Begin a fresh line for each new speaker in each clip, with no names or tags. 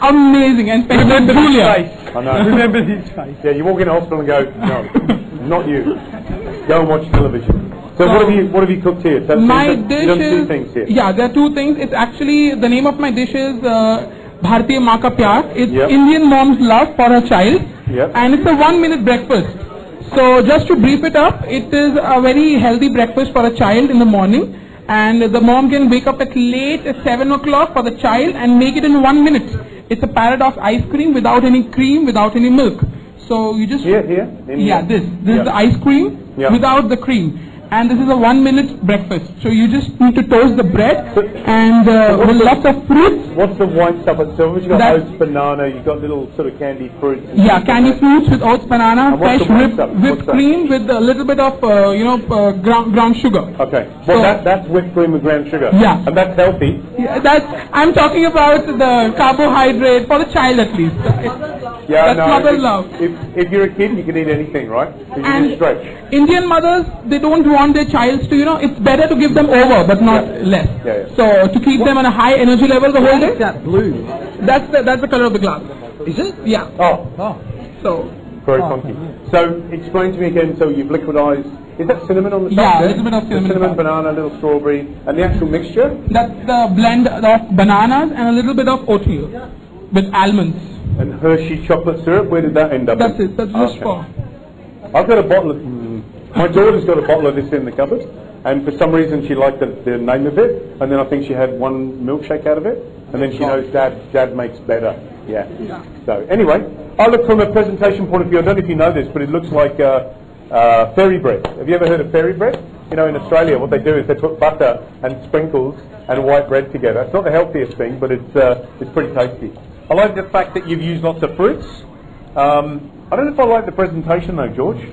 amazing, and especially Julia.
I know.
Remember his face.
Yeah, you walk in the hospital and go, no, not you. Go and watch television. So what have you cooked here? So
my dish
you done
is,
two things here.
yeah, there are two things. It's actually, the name of my dish is Bharatiya Maa Ka Pyar. It's
Yep.
Indian mom's love for her child.
Yep.
And it's a 1-minute breakfast. So just to brief it up, it is a very healthy breakfast for a child in the morning. And the mom can wake up at late at 7 o'clock for the child and make it in 1 minute. It's a paradox ice cream without any cream, without any milk. So you just...
Here?
Yeah, this is the ice cream without the cream. And this is a 1-minute breakfast. So you just need to toast the bread and with lots of fruits.
What's the white stuff? So you've got oats, banana, you've got little sort of candied fruits.
Yeah, candied fruits with oats, banana, fresh whipped cream with a little bit of, brown sugar.
Okay. Well, so that's whipped cream with ground sugar.
Yeah.
And that's healthy.
Yeah, I'm talking about the carbohydrate for the child at least. That's mother's love.
If you're a kid, you can eat anything, right? You can stretch.
Indian mothers, they don't want their childs to, it's better to give them over, but not less.
Yeah.
So to keep them on a high energy level the whole day.
What's that blue?
That's the color of the glass.
Is it?
Yeah.
Oh.
So.
Very funky. So explain to me again. So you've liquidized. Is that cinnamon on the top?
Yeah, a little bit of cinnamon.
Cinnamon, banana, a little strawberry, and the actual mixture.
That's the blend of bananas and a little bit of oatmeal with almonds.
And Hershey chocolate syrup. Where did that end up?
That's it. That's just for.
I've got a bottle of. My daughter's got a bottle of this in the cupboard, and for some reason she liked the name of it, and then I think she had one milkshake out of it, and then she knows Dad makes better. Yeah. So anyway, I look from a presentation point of view. I don't know if you know this, but it looks like fairy bread. Have you ever heard of fairy bread? In Australia, what they do is they put butter and sprinkles and white bread together. It's not the healthiest thing, but it's pretty tasty. I like the fact that you've used lots of fruits. I don't know if I like the presentation though, George.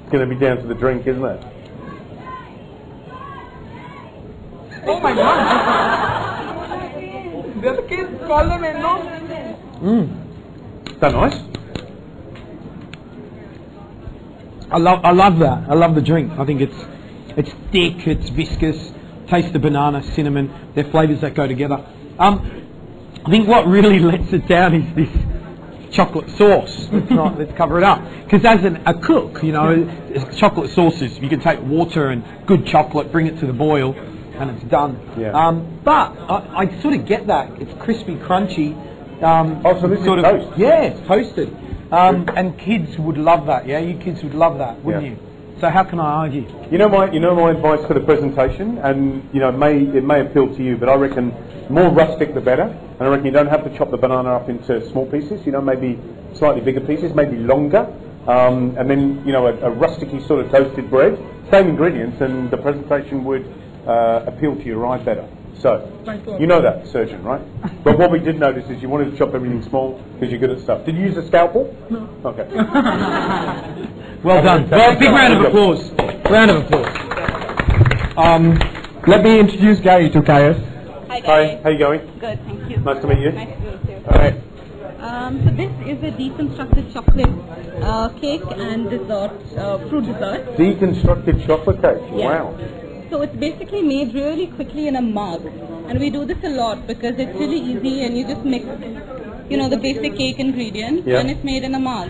It's going to be down to the drink, isn't it?
Oh my God! The other kids call them in, no?
Is that nice?
I love that. I love the drink. I think it's thick, it's viscous. Taste the banana, cinnamon. They're flavours that go together. I think what really lets it down is this chocolate sauce. Let's cover it up. Because as a cook, chocolate sauces, you can take water and good chocolate, bring it to the boil, and it's done.
Yeah.
But I sort of get that. It's crispy, crunchy.
So this is toast?
Yeah, it's toasted. And kids would love that. Yeah, you kids would love that, wouldn't you? So how can I argue?
My advice for the presentation, and it may appeal to you, but I reckon more rustic the better. And I reckon you don't have to chop the banana up into small pieces. Maybe slightly bigger pieces, maybe longer, and then a rusticy sort of toasted bread, same ingredients, and the presentation would appeal to your eye better. So you know that, surgeon, right? But what we did notice is you wanted to chop everything small because you're good at stuff. Did you use a scalpel?
No.
Okay.
Well done. Well, big round of applause. Round of applause.
Let me introduce Gary to Caius.
Hi, Gary.
Hi, how you going?
Good, thank you.
Nice to meet you.
Nice to meet you.
All right.
So this is a deconstructed chocolate cake and dessert, fruit dessert.
Deconstructed chocolate cake.
Yeah.
Wow.
So it's basically made really quickly in a mug, and we do this a lot because it's really easy and you just mix, the basic cake ingredients, and it's made in a mug.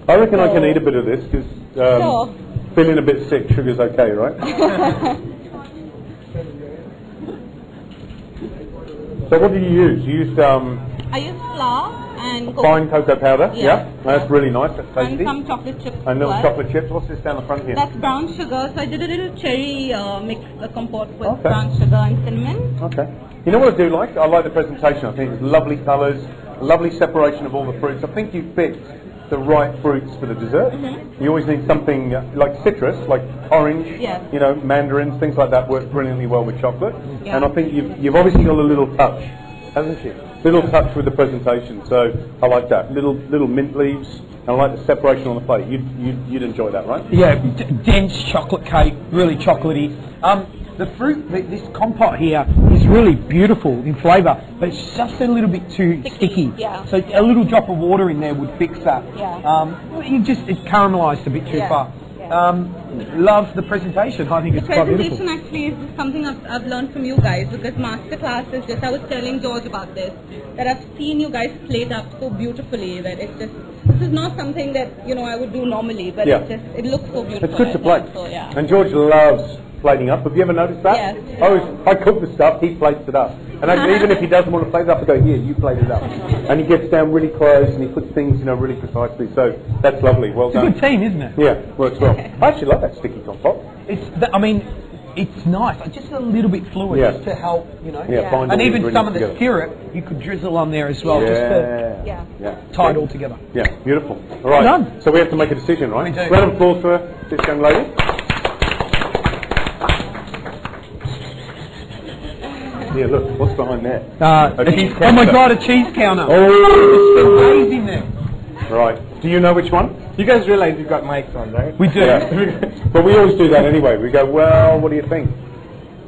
I reckon I can eat a bit of this because feeling a bit sick, sugar's okay, right? So what did you use? You used
I used flour and
fine cocoa powder.
Yeah.
That's really nice. That's tasty.
And some chocolate chips.
And little chocolate chips. What's this down the front here?
That's brown sugar. So I did a little cherry mix, a compote with brown sugar and cinnamon.
Okay. You know what I do like? I like the presentation. I think it's lovely colours, lovely separation of all the fruits. I think you picked the right fruits for the dessert. You always need something like citrus, like orange, mandarins, things like that work brilliantly well with chocolate. Yeah. And I think you've obviously got a little touch, haven't you? Little touch with the presentation, so I like that. Little mint leaves, and I like the separation on the plate. You'd enjoy that, right?
Yeah, dense chocolate cake, really chocolatey. The fruit, this compote here is really beautiful in flavour, but it's just a little bit too sticky.
Yeah.
So a little drop of water in there would fix that.
Yeah.
It caramelised a bit too far. love the presentation. I think
The
it's quite beautiful.
presentation actually is something I've learned from you guys, because MasterClass is just, I was telling George about this, that I've seen you guys plate up so beautifully that it's just, this is not something that, I would do normally, but it looks so beautiful.
It's good to plate.
So, yeah.
And George loves plating up. Have you ever noticed that?
Yes.
I cook the stuff, he plates it up. And even if he doesn't want to plate it up, I go, here, you plate it up. And he gets down really close and he puts things, really precisely. So that's lovely. Well done.
It's a good team, isn't it?
Yeah, works well. I actually like that sticky top pot.
It's nice, just a little bit fluid, just to help,
Yeah, bind all
and
the
even some of the
ingredients
syrup you could drizzle on there as well, just to tie it all together.
Yeah, beautiful. All right,
done.
so we have to make a decision, right?
We do.
Round of applause for this young lady. Yeah, look, what's behind there? A cheese
Oh my
counter.
God, a cheese counter!
Oh,
It's amazing there.
right. Do you know which one?
You guys realize you've got mics on, right?
We do.
Yeah. But we always do that anyway. We go, well, what do you think?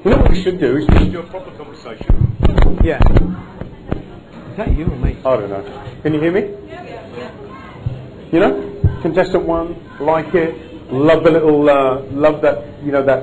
You know what we should do is we should do a proper conversation.
Yeah. Is that you or me?
I don't know. Can you hear me? Contestant one, like it, love the little, love that, that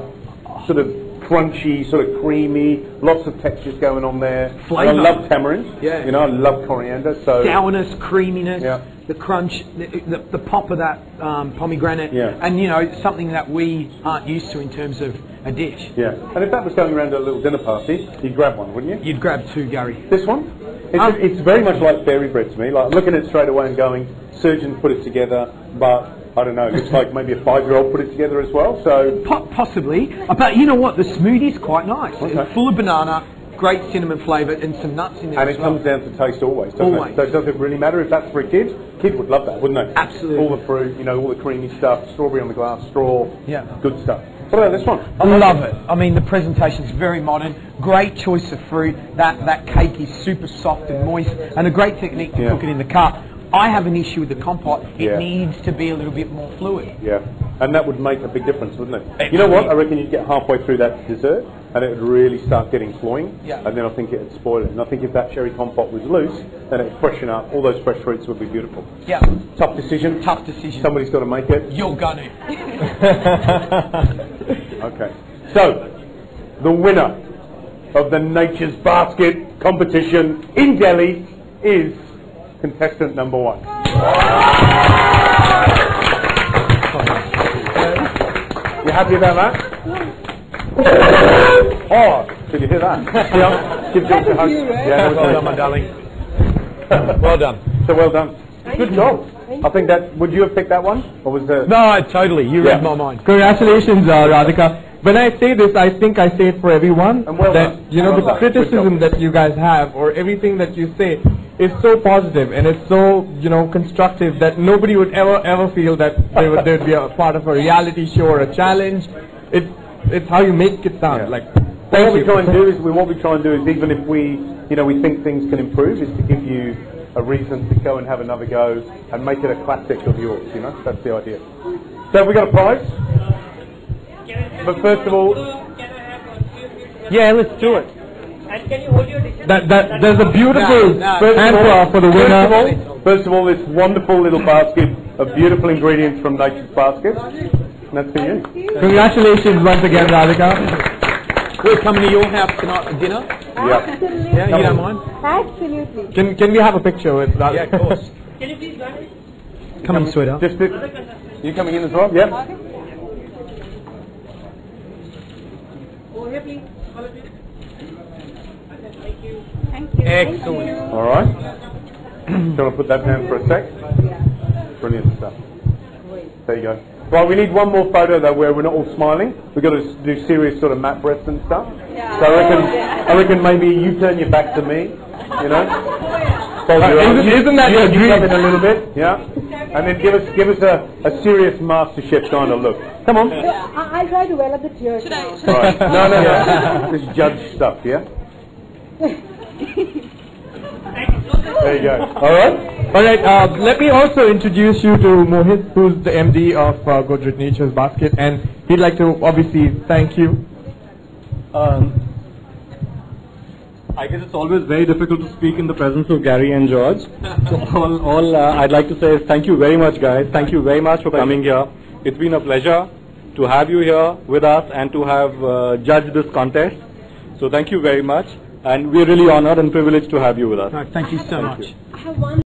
sort of crunchy, sort of creamy, lots of textures going on there.
Flavour.
And I love tamarind.
Yeah.
I love coriander. So
Sourness, creaminess,
Yeah.
the crunch, the pop of that pomegranate,
Yeah.
and something that we aren't used to in terms of a dish.
yeah. And if that was going around to a little dinner party, you'd grab one, wouldn't you?
You'd grab two, Gary.
This one? It's very much like fairy bread to me. Like looking at it straight away and going, surgeon put it together, but I don't know. It looks like maybe a 5-year-old put it together as well. So
Possibly, but you know what? The smoothie's quite nice.
Okay.
It's full of banana, great cinnamon flavour, and some nuts in there
and
as
it
well.
comes down to taste always, doesn't
Always.
it? So does it really matter if that's for a kid? Kid would love that, wouldn't they?
Absolutely.
All the fruit, all the creamy stuff, strawberry on the glass, straw,
Yeah.
good stuff. What about this one?
I love it. The presentation's very modern. Great choice of fruit. That cake is super soft and moist, and a great technique to cook it in the cup. I have an issue with the compote. It needs to be a little bit more fluid.
Yeah, and that would make a big difference, wouldn't it? You know what? I reckon you'd get halfway through that dessert, and it would really start getting cloying, and then I think it would spoil it. And I think if that cherry compote was loose, then it would freshen up. All those fresh fruits would be beautiful.
Yeah.
Tough decision.
Tough decision.
Somebody's got to make it.
You're gonna.
Okay. So, the winner of the Nature's Basket competition in Delhi is contestant number 1. You happy about that? Oh, did you hear that? Yeah. Give George a hug. Yeah,
Well done, my darling. Well done.
So well done. Good job. I think that, would you have picked that one? Or was there...
No, totally. You read my mind.
Congratulations, Radhika. When I say this, I think I say it for everyone.
And well
that
done.
the
Well done.
criticism that you guys have, or everything that you say, is so positive and it's so constructive that nobody would ever feel that there'd be a part of a reality show or a challenge. It's how you make it sound.
Yeah.
Like,
What
thank
we
you.
try and do is, even if we think things can improve, is to give you a reason to go and have another go and make it a classic of yours. That's the idea. So have we got a prize? But first of all,
Yeah, let's do it.
And can you hold your decision?
There's a beautiful
First of
answer
all-
for the winner.
First of all, this wonderful little basket of beautiful ingredients from Nature's Basket. And that's for you.
Congratulations once again, Radhika.
We're coming to your house tonight for dinner.
Yeah.
Yeah, you don't mind?
Absolutely.
Can we have a picture with Radhika?
Yeah, of course.
Can you please run it?
Come in, sweetheart.
You coming in as well? Yep.
Over here, please. Follow me. Thank you.
Thank you.
Excellent.
All right. Do you want to put that down for a sec? Brilliant stuff. There you go. Right, we need one more photo though where we're not all smiling. We've got to do serious sort of matte breasts and stuff. So I reckon maybe you turn your back to me, Fold your arms.
Isn't that your
You
dream?
come in a little bit, yeah? And then give us a serious MasterChef kind of look. Come on.
I'll try to well up the tears.
Right. No. This is judge stuff, yeah? There you go. All right.
All right, let me also introduce you to Mohit, who's the MD of Godrej Nature's Basket, and he'd like to obviously thank you.
I guess it's always very difficult to speak in the presence of Gary and George. So all I'd like to say is thank you very much, guys. Thank you very much for coming here. It's been a pleasure to have you here with us and to have judged this contest. So thank you very much, and we're really honored and privileged to have you with us.
No, thank you so much.
I have one